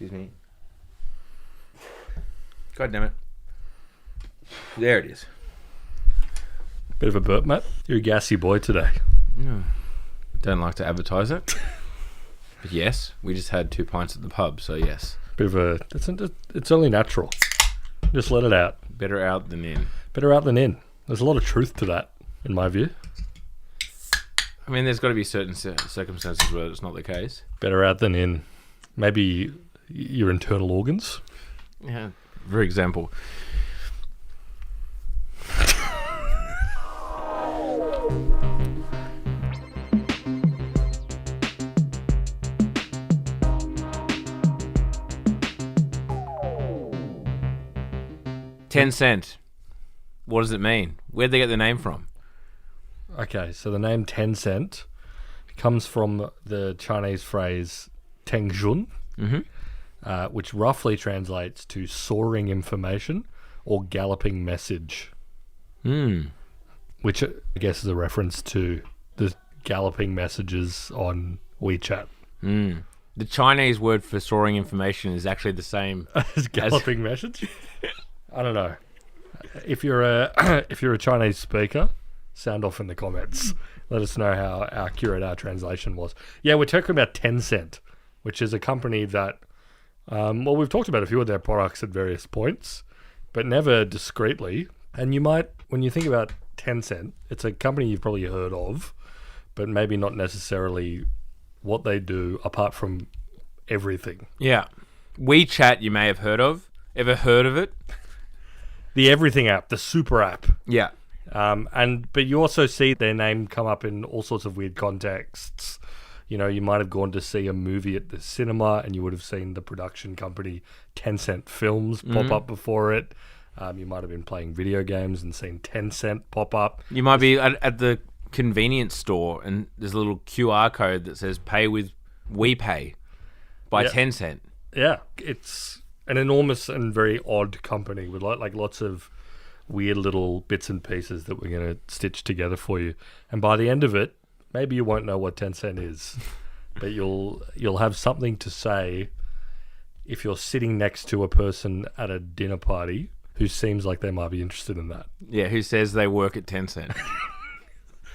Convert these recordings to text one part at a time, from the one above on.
Excuse me. God damn it. There it is. Bit of a burp, Matt. You're a gassy boy today. No. Don't like to advertise it. But yes, we just had 2 pints at the pub, so yes. Bit of a... It's only natural. Just let it out. Better out than in. Better out than in. There's a lot of truth to that, in my view. I mean, there's got to be certain circumstances where it's not the case. Better out than in. Maybe your internal organs. Yeah, for example. Tencent. What does it mean? Where'd they get the name from? Okay, so the name Tencent comes from the Chinese phrase Tengjun, which roughly translates to soaring information or galloping message. Which I guess is a reference to the galloping messages on WeChat. The Chinese word for soaring information is actually the same as galloping message? I don't know. If you're a Chinese speaker, sound off in the comments. Let us know how accurate our translation was. Yeah, we're talking about Tencent, which is a company that, well, we've talked about a few of their products at various points, but never discreetly. And you might, when you think about Tencent, it's a company you've probably heard of, but maybe not necessarily what they do apart from everything. Yeah. WeChat you may have heard of. Ever heard of it? The everything app, the super app. Yeah. But you also see their name come up in all sorts of weird contexts. You know, you might have gone to see a movie at the cinema and you would have seen the production company Tencent Films pop up before it. You might have been playing video games and seen Tencent pop up. You might be at the convenience store and there's a little QR code that says pay with WePay by Tencent. Yeah, it's an enormous and very odd company with like lots of weird little bits and pieces that we're going to stitch together for you. And by the end of it, maybe you won't know what Tencent is, but you'll have something to say if you're sitting next to a person at a dinner party who seems like they might be interested in that. Yeah, who says they work at Tencent.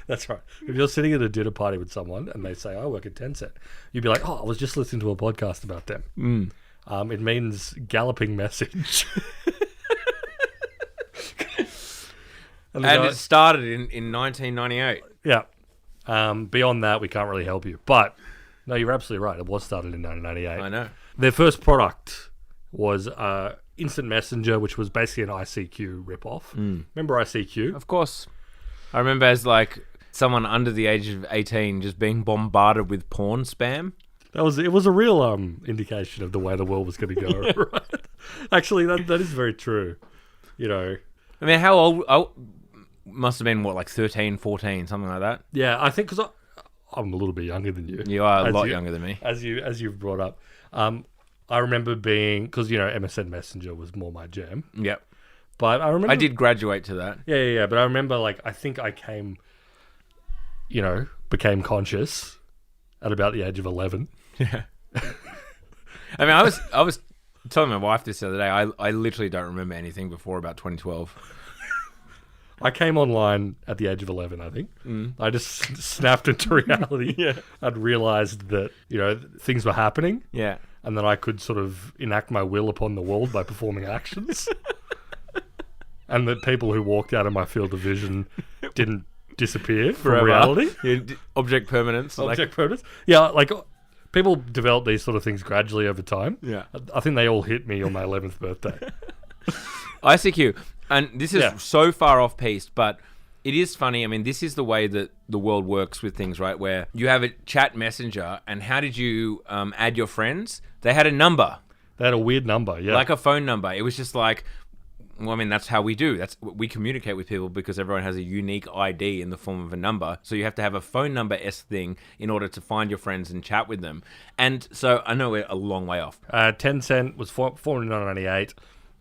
That's right. If you're sitting at a dinner party with someone and they say, I work at Tencent, you'd be like, oh, I was just listening to a podcast about them. It means galloping message. And it started in 1998. Yeah. Beyond that, we can't really help you. But, no, you're absolutely right. It was started in 1998. I know. Their first product was Instant Messenger, which was basically an ICQ ripoff. Remember ICQ? Of course. I remember as like someone under the age of 18 just being bombarded with porn spam. It was a real indication of the way the world was going to go, right? Actually, that is very true. You know. I mean, how old... I must have been, what, like 13, 14, something like that? Yeah, I think because I'm a little bit younger than you. You are a lot younger than me. As you've brought up. I remember being... Because, you know, MSN Messenger was more my jam. Yep. But I remember... I did graduate to that. Yeah. But I remember, like, I think I became conscious at about the age of 11. Yeah. I mean, I was telling my wife this the other day. I literally don't remember anything before about 2012. I came online at the age of 11, I think. I just snapped into reality. Yeah. I'd realized that, you know, things were happening. Yeah. And that I could sort of enact my will upon the world by performing actions. And that people who walked out of my field of vision didn't disappear from reality. Yeah, object permanence. Object permanence. Yeah, like... People develop these sort of things gradually over time. Yeah. I think they all hit me on my 11th birthday. ICQ. And this is so far off piste, but it is funny. I mean, this is the way that the world works with things, right? Where you have a chat messenger, and how did you add your friends? They had a number. They had a weird number, yeah. Like a phone number. It was just like... Well, I mean, that's how we do. We communicate with people because everyone has a unique ID in the form of a number. So you have to have a phone number-esque thing in order to find your friends and chat with them. And so I know we're a long way off. Tencent was formed in 1998.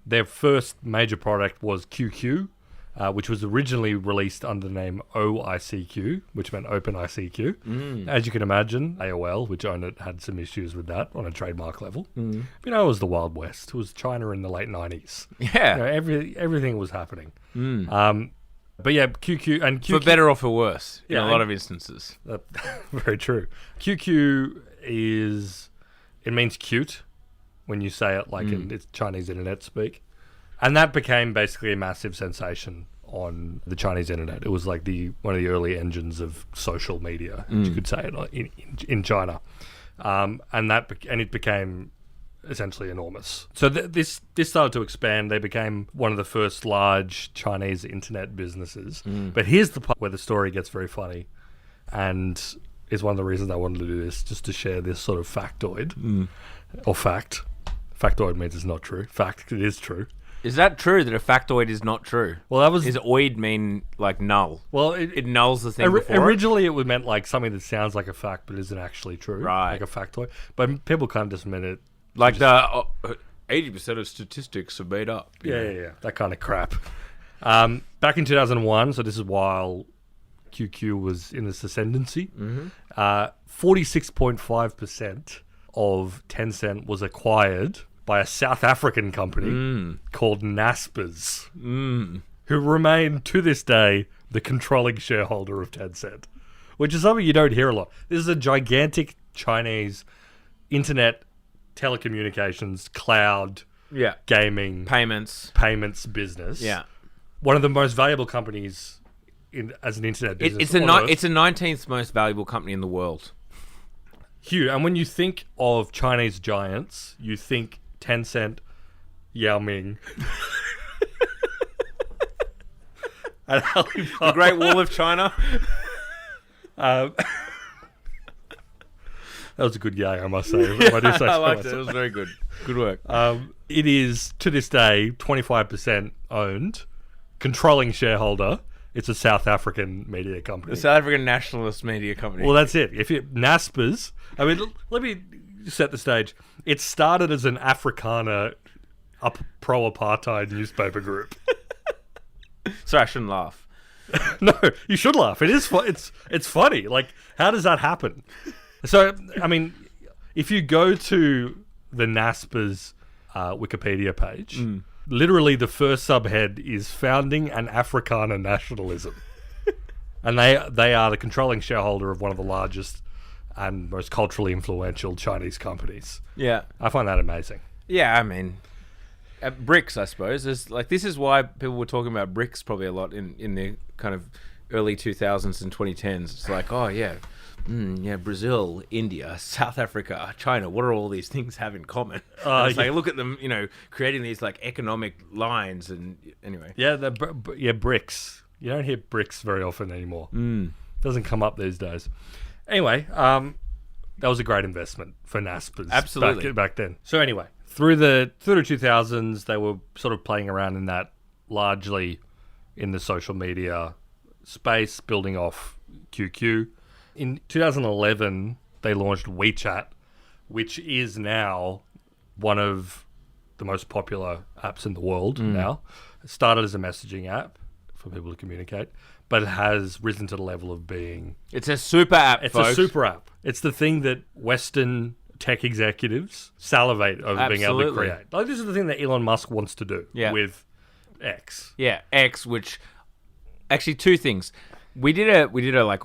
Their first major product was QQ, which was originally released under the name OICQ, which meant Open ICQ. As you can imagine, AOL, which owned it, had some issues with that on a trademark level. You know, it was the Wild West. It was China in the late 90s. Yeah. You know, everything was happening. But yeah, QQ... For better or for worse, in Yeah, a lot of instances. Very true. QQ it means cute when you say it like in it's Chinese internet speak. And that became basically a massive sensation on the Chinese internet. It was like one of the early engines of social media, you could say, in China. And it became essentially enormous. So this started to expand. They became one of the first large Chinese internet businesses. But here's the part where the story gets very funny, and is one of the reasons I wanted to do this, just to share this sort of factoid or fact. Factoid means it's not true. Fact, it is true. Is that true that a factoid is not true? Well, that was... Does oid mean like null? Well, it nulls the thing before originally, it meant like something that sounds like a fact but isn't actually true. Right. Like a factoid. But people kind of just meant it... Like the 80% of statistics are made up. Yeah. That kind of crap. Back in 2001, so this is while QQ was in its ascendancy, 46.5% of Tencent was acquired by a South African company called Naspers, who remain to this day the controlling shareholder of Tencent, which is something you don't hear a lot. This is a gigantic Chinese internet telecommunications, cloud, gaming, payments business. Yeah. One of the most valuable companies as an internet business. It's a 19th most valuable company in the world. Huge. And when you think of Chinese giants, you think Tencent, Yao Ming, and Alibaba. The Great Wall of China. That was a good gag, I must say. I do say so I liked it. myself. It was very good. Good work. It is, to this day, 25% owned, controlling shareholder. It's a South African media company. The South African nationalist media company. Well, that's it. Naspers, I mean, let me set the stage. It started as an Afrikaner pro-apartheid newspaper group. Sorry, I shouldn't laugh. No, you should laugh. It is it's funny. Like, how does that happen? So, I mean, if you go to the Naspers Wikipedia page, literally the first subhead is founding an Afrikaner nationalism. And they are the controlling shareholder of one of the largest and most culturally influential Chinese companies. Yeah. I find that amazing. Yeah, I mean, BRICS, I suppose. This is why people were talking about BRICS probably a lot in the kind of early 2000s and 2010s. It's like, oh, yeah. Brazil, India, South Africa, China. What do all these things have in common? It's like, look at them, creating these like economic lines. And anyway, BRICS. You don't hear BRICS very often anymore. Doesn't come up these days. Anyway, that was a great investment for Naspers. Absolutely, back then. So anyway, through the 2000s, they were sort of playing around in that largely in the social media space, building off QQ. In 2011, they launched WeChat, which is now one of the most popular apps in the world now. It started as a messaging app for people to communicate, but it has risen to the level of being... It's a super app, It's folks. a super app. It's the thing that Western tech executives salivate over being able to create. Like, this is the thing that Elon Musk wants to do with X. Yeah, X, which... Actually, two things. We did a like...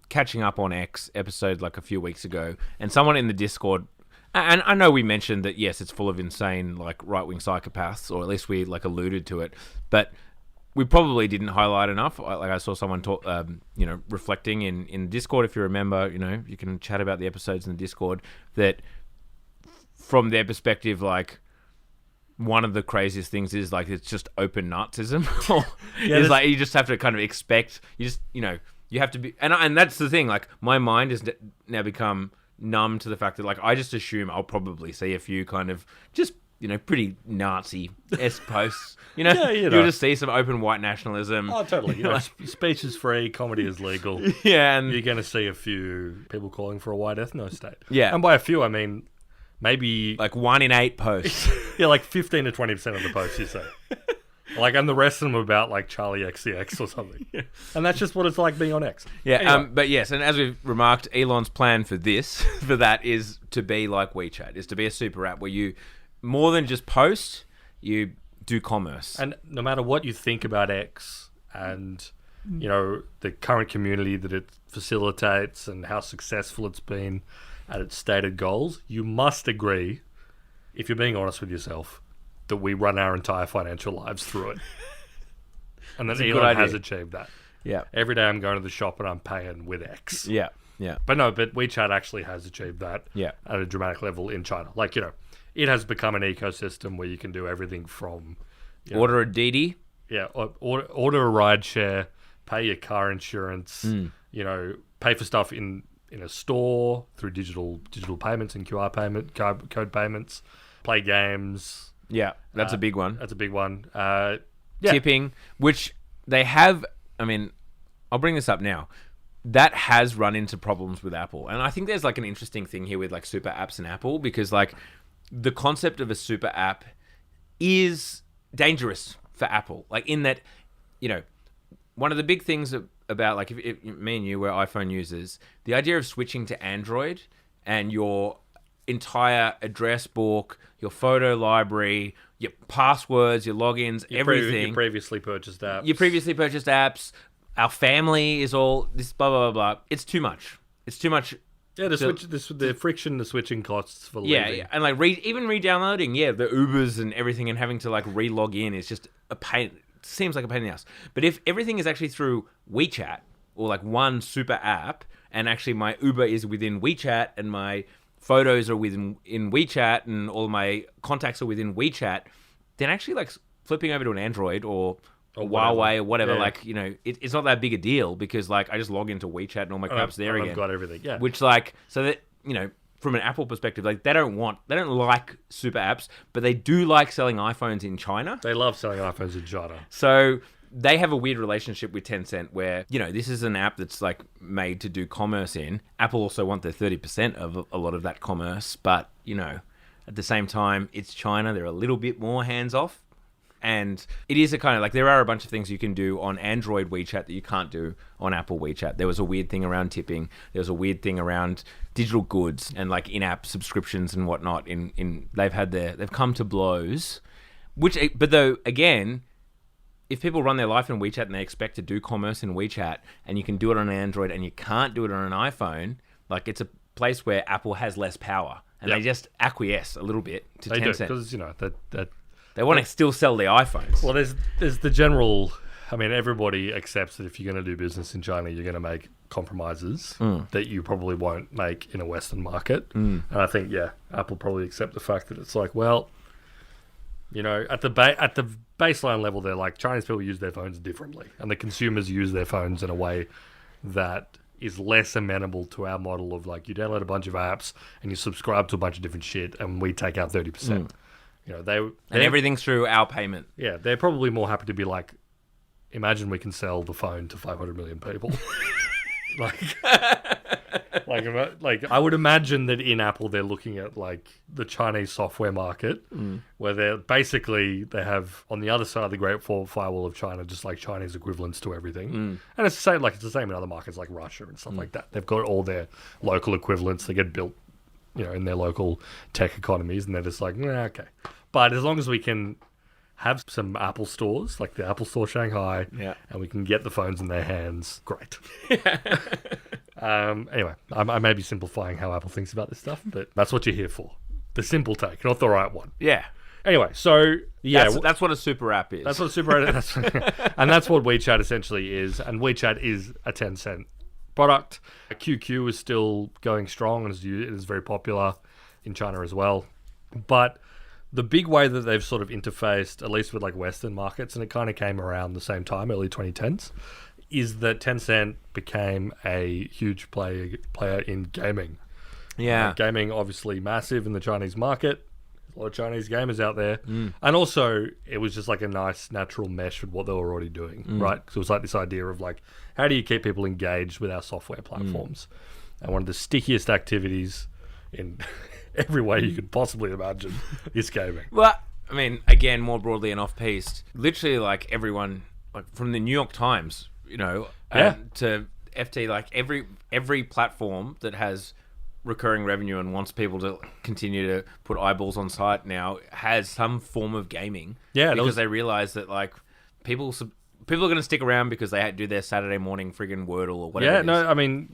catching up on X episode like a few weeks ago, and someone in the Discord, and I know we mentioned that yes, it's full of insane like right-wing psychopaths, or at least we like alluded to it, but we probably didn't highlight enough. Like I saw someone talk, reflecting in Discord. If you remember, you can chat about the episodes in the Discord. That from their perspective, like one of the craziest things is like it's just open Nazism. It's like you just have to kind of expect. You have to be, and that's the thing. Like my mind has now become numb to the fact that like I just assume I'll probably see a few kind of just pretty Nazi-esque posts. You'll just see some open white nationalism. Oh, totally. Speech is free, comedy is legal. Yeah, and you're going to see a few people calling for a white ethno-state. Yeah, and by a few I mean maybe like 1 in 8 posts. Yeah, like 15 to 20% of the posts you see. Like, and the rest of them about like Charlie XCX or something. And that's just what it's like being on X. Yeah, Anyway. but yes, and as we've remarked, Elon's plan for that is to be like WeChat, is to be a super app where you, more than just post, you do commerce. And no matter what you think about X and, you know, the current community that it facilitates and how successful it's been at its stated goals, you must agree, if you're being honest with yourself, that we run our entire financial lives through it. And that Elon has achieved that. Yeah. Every day I'm going to the shop and I'm paying with X. Yeah. But WeChat actually has achieved that at a dramatic level in China. Like, you know, it has become an ecosystem where you can do everything from... Order a Didi. Yeah, order a ride share, pay your car insurance, you know, pay for stuff in a store through digital payments and QR code payments, play games. Yeah, that's a big one. That's a big one. Tipping, which they have... I mean, I'll bring this up now. That has run into problems with Apple. And I think there's like an interesting thing here with like super apps and Apple, because like the concept of a super app is dangerous for Apple. Like in that, you know, one of the big things about like if me and you were iPhone users, the idea of switching to Android and your entire address book, your photo library, your passwords, your logins, everything. Your previously purchased apps. Our family is all this blah, blah, blah, blah. It's too much. It's too much. Yeah, the friction, the switching costs for leaving. Yeah. And like even re-downloading, the Ubers and everything and having to like re-log in is just a pain. It seems like a pain in the ass. But if everything is actually through WeChat or like one super app, and actually my Uber is within WeChat and my photos are in WeChat and all my contacts are within WeChat, then actually like flipping over to an Android or Huawei or whatever, like, you know, it's not that big a deal, because like I just log into WeChat and all my crap's there again. I've got everything, yeah. Which like, so that, you know, from an Apple perspective, like they don't like super apps, but they do like selling iPhones in China. They love selling iPhones in China. So they have a weird relationship with Tencent where, you know, this is an app that's like made to do commerce in. Apple also want their 30% of a lot of that commerce, but, you know, at the same time, it's China. They're a little bit more hands-off. And it is a kind of like, there are a bunch of things you can do on Android WeChat that you can't do on Apple WeChat. There was a weird thing around tipping. There was a weird thing around digital goods and like in-app subscriptions and whatnot. They've come to blows. But though, again, if people run their life in WeChat and they expect to do commerce in WeChat and you can do it on Android and you can't do it on an iPhone, like it's a place where Apple has less power. And they just acquiesce a little bit to Tencent. They do, because, you know, that they want to still sell the iPhones. Well, there's the general... I mean, everybody accepts that if you're going to do business in China, you're going to make compromises that you probably won't make in a Western market. And I think, Apple probably accept the fact that it's like, well, you know, at the baseline level, they're like, Chinese people use their phones differently, and the consumers use their phones in a way that is less amenable to our model of like, you download a bunch of apps and you subscribe to a bunch of different shit, and we take out 30%. You know, and everything's through our payment. Yeah, they're probably more happy to be like, imagine we can sell the phone to 500 million people. like I would imagine that in Apple they're looking at like the Chinese software market, where they have on the other side of the Great Firewall of China just like Chinese equivalents to everything, and it's the same in other markets like Russia and stuff like that. They've got all their local equivalents. They get built, you know, in their local tech economies, and they're just like, okay. But as long as we can have some Apple stores, like the Apple Store Shanghai, and we can get the phones in their hands, great. Anyway, I may be simplifying how Apple thinks about this stuff, but that's what you're here for. The simple take, not the right one. Yeah. Anyway, so that's what a super app is. That's what a super app is. And that's what WeChat essentially is. And WeChat is a Tencent product. QQ is still going strong and it is very popular in China as well. But the big way that they've sort of interfaced, at least with like Western markets, and it kind of came around the same time, early 2010s, is that Tencent became a huge player in gaming. Yeah. Gaming obviously massive in the Chinese market. There's a lot of Chinese gamers out there. And also, it was just like a nice natural mesh with what they were already doing, right? Because it was like this idea of like, how do you keep people engaged with our software platforms? And one of the stickiest activities in every way you could possibly imagine is gaming. Well, I mean, again, more broadly and off-piste, literally like everyone, like from the New York Times, to FT, like every platform that has recurring revenue and wants people to continue to put eyeballs on site now has some form of gaming. Yeah, because they realize that like people are going to stick around because they do their Saturday morning friggin' Wordle or whatever. Yeah, no, I mean,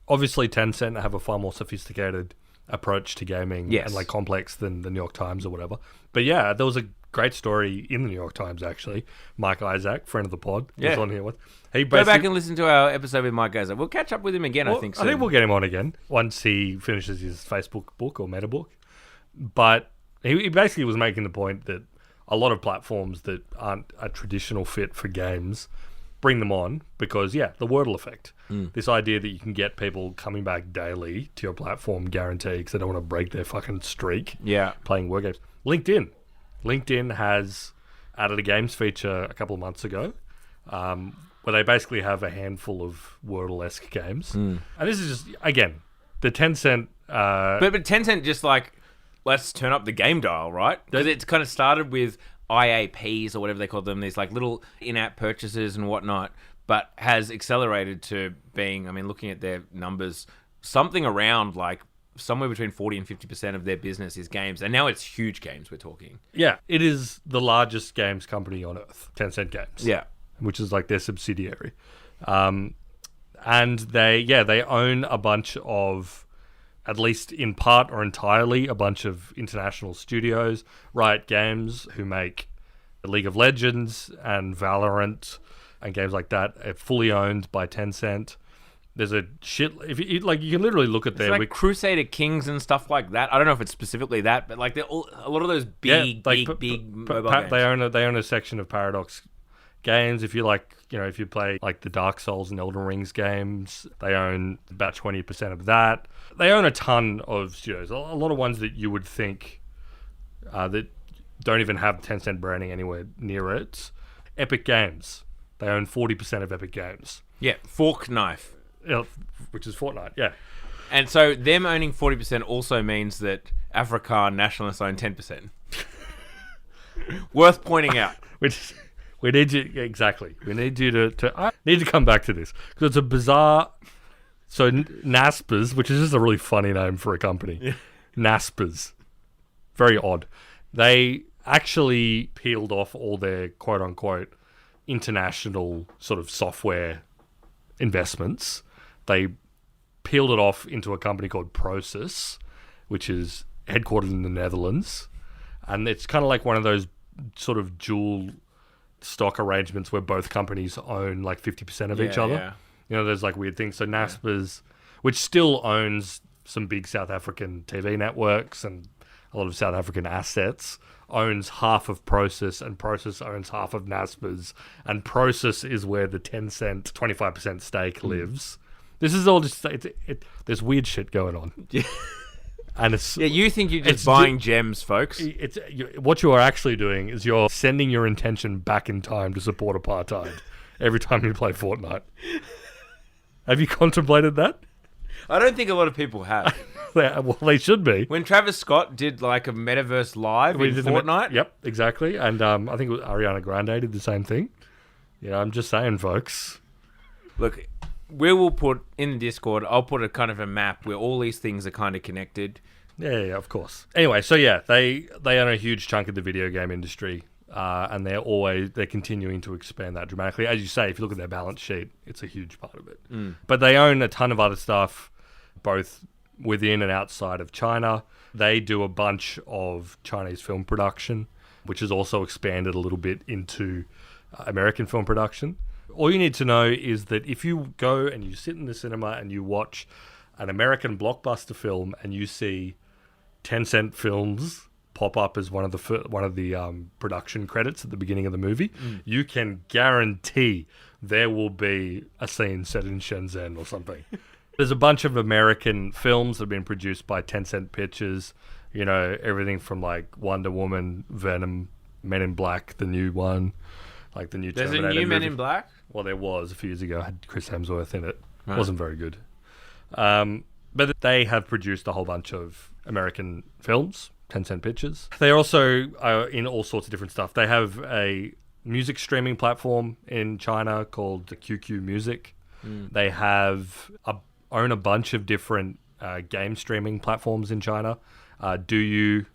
obviously Tencent have a far more sophisticated approach to gaming and like complex than the New York Times or whatever. But yeah, there was a great story in the New York Times actually. Mike Isaac, friend of the pod, was on here with. Go back and listen to our episode with Mike Isaac. We'll catch up with him again, I think. Soon. I think we'll get him on again once he finishes his Facebook book or Meta book. But he basically was making the point that a lot of platforms that aren't a traditional fit for games bring them on because, the Wordle effect. This idea that you can get people coming back daily to your platform guaranteed because they don't want to break their fucking streak playing word games. LinkedIn has added a games feature a couple of months ago where they basically have a handful of Wordle-esque games. And this is just, again, the Tencent... But Tencent just like, let's turn up the game dial, right? Because it's kind of started with IAPs or whatever they call them, these like little in-app purchases and whatnot, but has accelerated to being, I mean, looking at their numbers, something around like somewhere between 40 and 50% of their business is games. And now it's huge games we're talking. Yeah, it is the largest games company on earth, Tencent Games. Yeah. Which is like their subsidiary. And they own a bunch of, at least in part or entirely, a bunch of international studios. Riot Games, who make League of Legends and Valorant and games like that, are fully owned by Tencent. There's a shit... If you can literally look at their... Like Crusader Kings and stuff like that. I don't know if it's specifically that, but like a lot of those big mobile games. They own a section of Paradox games. If you if you play like the Dark Souls and Elden Rings games, they own about 20% of that. They own a ton of studios. A lot of ones that you would think that don't even have Tencent branding anywhere near it. Epic Games. They own 40% of Epic Games. Yeah, Fork Knife. Which is Fortnite, yeah. And so them owning 40% also means that Afrikaan nationalists own 10%. Worth pointing out. We need you... Exactly. We need you to... I need to come back to this. Because it's a bizarre... So, Naspers, which is just a really funny name for a company. Yeah. Naspers. Very odd. They actually peeled off all their quote-unquote international sort of software investments. They peeled it off into a company called Prosus, which is headquartered in the Netherlands. And it's kind of like one of those sort of dual stock arrangements where both companies own like 50% of each other. Yeah. You know, there's like weird things. So Naspers, which still owns some big South African TV networks and a lot of South African assets, owns half of Prosus, and Prosus owns half of Naspers, and Prosus is where the Tencent 25% stake lives. This is all just... there's weird shit going on. Yeah. And it's... Yeah, you think you're just buying gems, folks. What you are actually doing is you're sending your intention back in time to support apartheid every time you play Fortnite. Have you contemplated that? I don't think a lot of people have. Well, they should be. When Travis Scott did like a Metaverse Live in Fortnite. Yep, exactly. And I think it was Ariana Grande did the same thing. Yeah, I'm just saying, folks. Look, we will put in the Discord, I'll put a kind of a map where all these things are kind of connected. Yeah, of course. Anyway, so yeah, they own a huge chunk of the video game industry. And they're continuing to expand that dramatically. As you say, if you look at their balance sheet, it's a huge part of it. But they own a ton of other stuff, both within and outside of China. They do a bunch of Chinese film production, which has also expanded a little bit into American film production. All you need to know is that if you go and you sit in the cinema and you watch an American blockbuster film and you see Tencent Films pop up as one of the production credits at the beginning of the movie, you can guarantee there will be a scene set in Shenzhen or something. There's a bunch of American films that have been produced by Tencent Pictures. You know, everything from like Wonder Woman, Venom, Men in Black, the new one, like the new Terminator. There's a new Men movie. in Black? Well, there was a few years ago. It had Chris Hemsworth in it. Right. Wasn't very good. But they have produced a whole bunch of American films Tencent Pictures. They're also in all sorts of different stuff. They have a music streaming platform in China called QQ Music. They own a bunch of different game streaming platforms in China. Douyu,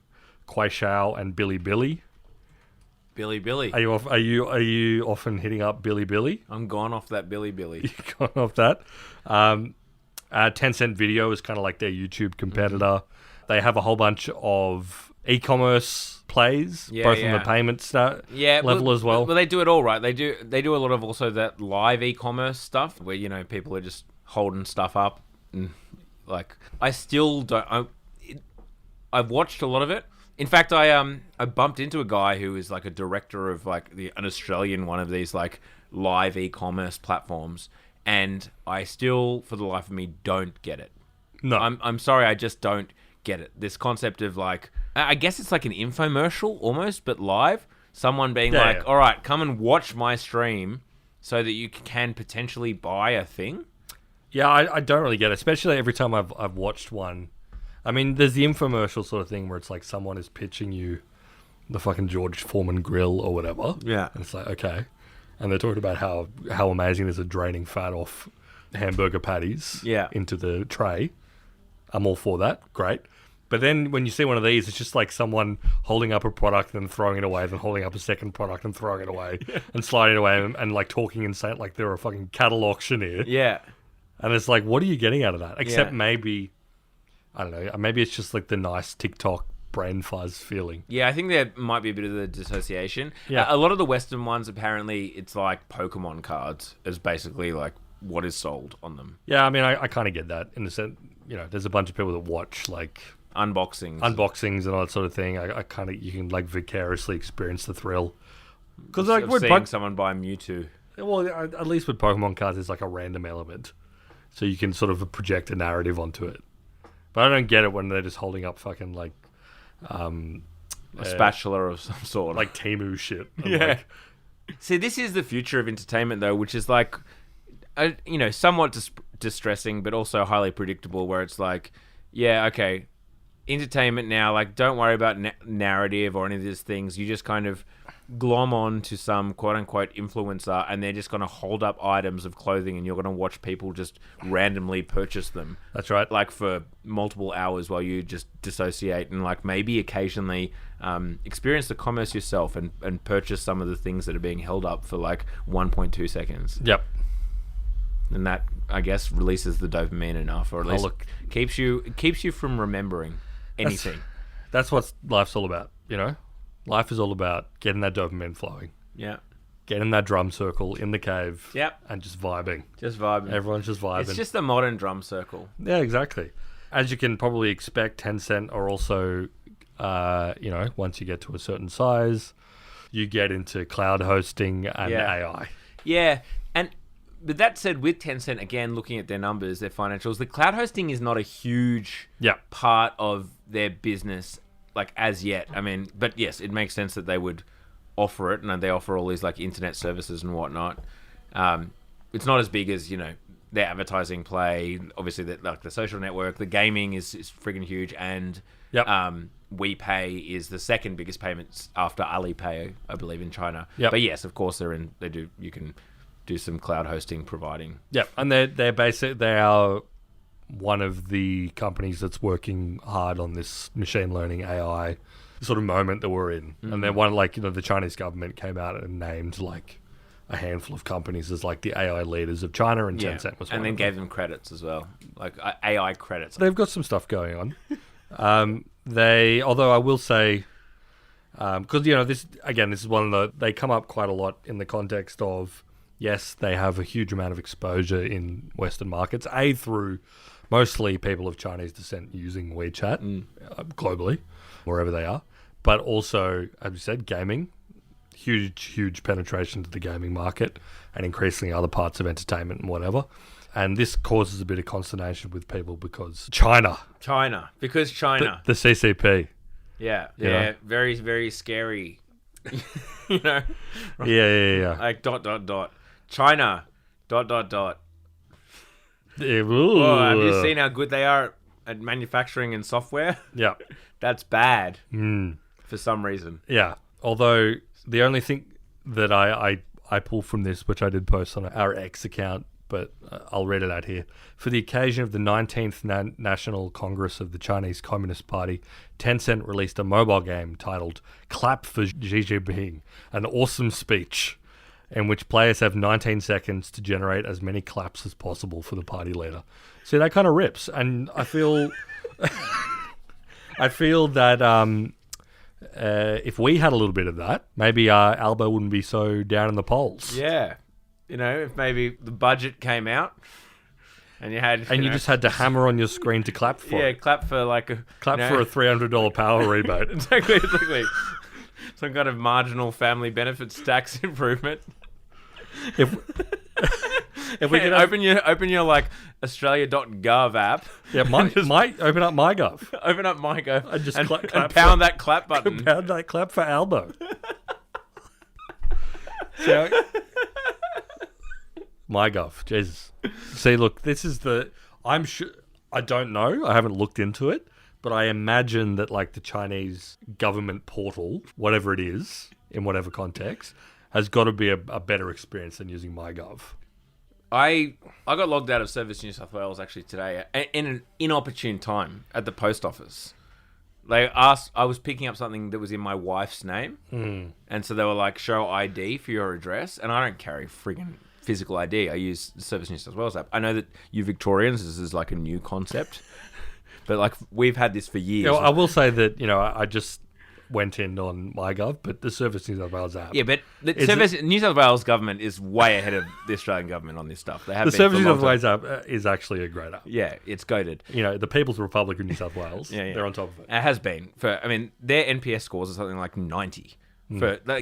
Kuaishou, and Bilibili. Bilibili. Are you often hitting up Bilibili? I'm gone off that Bilibili. You've gone off that. Tencent Video is kind of like their YouTube competitor. They have a whole bunch of e-commerce plays, both on the payment level as well. Well, they do it all right. They do a lot of also that live e-commerce stuff where, you know, people are just holding stuff up. And, like, I still don't... I've watched a lot of it. In fact, I bumped into a guy who is like a director of like an Australian one of these like live e-commerce platforms, and I still, for the life of me, don't get it. No, I'm sorry, I just don't get it. This concept of like, I guess it's like an infomercial almost, but live. Someone being all right, come and watch my stream so that you can potentially buy a thing. Yeah, I don't really get it, especially every time I've watched one. I mean, there's the infomercial sort of thing where it's like someone is pitching you the fucking George Foreman grill or whatever. Yeah. And it's like, okay. And they're talking about how amazing it is at draining fat off hamburger patties into the tray. I'm all for that. Great. But then when you see one of these, it's just like someone holding up a product and throwing it away, then holding up a second product and throwing it away and sliding it away and like talking and saying like they're a fucking cattle auctioneer. Yeah. And it's like, what are you getting out of that? Except maybe... I don't know. Maybe it's just like the nice TikTok brain fuzz feeling. Yeah, I think there might be a bit of the dissociation. Yeah. A lot of the Western ones, apparently, it's like Pokemon cards is basically like what is sold on them. Yeah, I mean, I kind of get that in the sense, you know, there's a bunch of people that watch like unboxings and all that sort of thing. I kind of, you can like vicariously experience the thrill. Because like we're seeing someone buy Mewtwo. Well, at least with Pokemon cards, there's like a random element. So you can sort of project a narrative onto it. But I don't get it when they're just holding up fucking like a spatula of some sort, like Temu shit. Yeah. See, this is the future of entertainment, though, which is like, you know, somewhat distressing, but also highly predictable. Where it's like, yeah, okay, entertainment now. Like, don't worry about narrative or any of these things. You just kind of glom on to some quote-unquote influencer, and they're just going to hold up items of clothing, and you're going to watch people just randomly purchase them. That's right. Like for multiple hours while you just dissociate and like maybe occasionally experience the commerce yourself and purchase some of the things that are being held up for like 1.2 seconds. Yep. And that, I guess, releases the dopamine enough, or at least keeps you from remembering anything. That's what life's all about, you know? Life is all about getting that dopamine flowing. Yeah. Getting that drum circle in the cave. Yep. And just vibing. Just vibing. Everyone's just vibing. It's just a modern drum circle. Yeah, exactly. As you can probably expect, Tencent are also, you know, once you get to a certain size, you get into cloud hosting and AI. Yeah. But that said, with Tencent, again, looking at their numbers, their financials, the cloud hosting is not a huge part of their business, like, as yet. I mean, but yes, it makes sense that they would offer it, and they offer all these, like, internet services and whatnot. It's not as big as, you know, their advertising play. Obviously, like the social network, the gaming is friggin' huge, and WePay is the second biggest payments after Alipay, I believe, in China. But yes, of course, you can do some cloud hosting providing. Yeah, and they are one of the companies that's working hard on this machine learning AI sort of moment that we're in. And they're one, like, you know, the Chinese government came out and named like a handful of companies as like the AI leaders of China, and Tencent was one. And then gave them credits as well, like AI credits. They've got some stuff going on. Although I will say, because, you know, this is one of they come up quite a lot in the context of, yes, they have a huge amount of exposure in Western markets, through mostly people of Chinese descent using WeChat globally, wherever they are. But also, as you said, gaming, huge penetration to the gaming market, and increasingly other parts of entertainment and whatever. And this causes a bit of consternation with people because China. The CCP. Yeah, very, very scary. You know? Yeah. Like ... China ... Yeah, oh, have you seen how good they are at manufacturing and software? Yeah. That's bad for some reason. Yeah. Although the only thing that I pull from this, which I did post on our X account, but I'll read it out here. For the occasion of the 19th National Congress of the Chinese Communist Party, Tencent released a mobile game titled Clap for Xi Jinping, an awesome speech in which players have 19 seconds to generate as many claps as possible for the party leader. See, that kind of rips. And I feel that if we had a little bit of that, maybe Albo wouldn't be so down in the polls. Yeah. You know, if maybe the budget came out and you had... And you just had to hammer on your screen to clap for it. Yeah, clap for like a... Clap for a $300 power rebate. Exactly. Some kind of marginal family benefits tax improvement. If we could open your like Australia.gov app. Yeah, might open up MyGov. Open up MyGov and just and clap pound that clap button. Pound that clap for Albo. So, MyGov, Jesus. See, look, this is I'm sure. I don't know. I haven't looked into it, but I imagine that like the Chinese government portal, whatever it is, in whatever context, has got to be a better experience than using MyGov. I got logged out of Service New South Wales actually today in an inopportune time at the post office. They asked, I was picking up something that was in my wife's name, and so they were like, "Show ID for your address," and I don't carry friggin' physical ID. I use the Service New South Wales app. I know that you Victorians, this is like a new concept, but like we've had this for years. You know, I will say that I just went in on MyGov, but the Service New South Wales app. Yeah, but the New South Wales government is way ahead of the Australian government on this stuff. They have the Service New South Wales app is actually a great app. Yeah, it's goated. The People's Republic of New South Wales, they're on top of it. It has been. Their NPS scores are something like 90.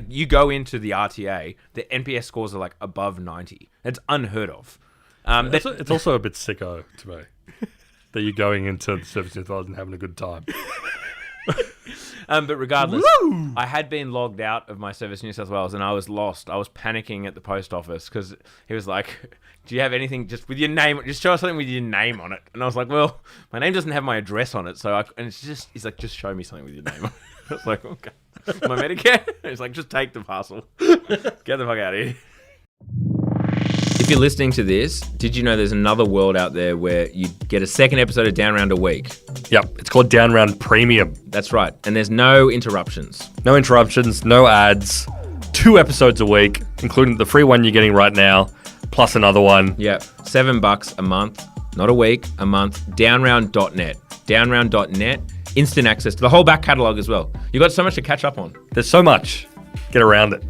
You go into the RTA, the NPS scores are like above 90. It's unheard of. It's also a bit sicko to me that you're going into the Service New South Wales and having a good time. But regardless, I had been logged out of my Service New South Wales and I was lost. I was panicking at the post office because he was like, "Do you have anything just with your name? Just show us something with your name on it." And I was like, "Well, my name doesn't have my address on it." He's like, "Just show me something with your name on it." I was like, "Okay, my Medicare." He's like, "Just take the parcel. Get the fuck out of here." If you're listening to this, did you know there's another world out there where you get a second episode of Down Round a week? Yep, it's called Down Round Premium. That's right, and there's no interruptions. No interruptions, no ads, 2 episodes a week, including the free one you're getting right now, plus another one. Yeah, $7 a month, not a week, a month, downround.net. Downround.net, instant access to the whole back catalogue as well. You've got so much to catch up on. There's so much. Get around it.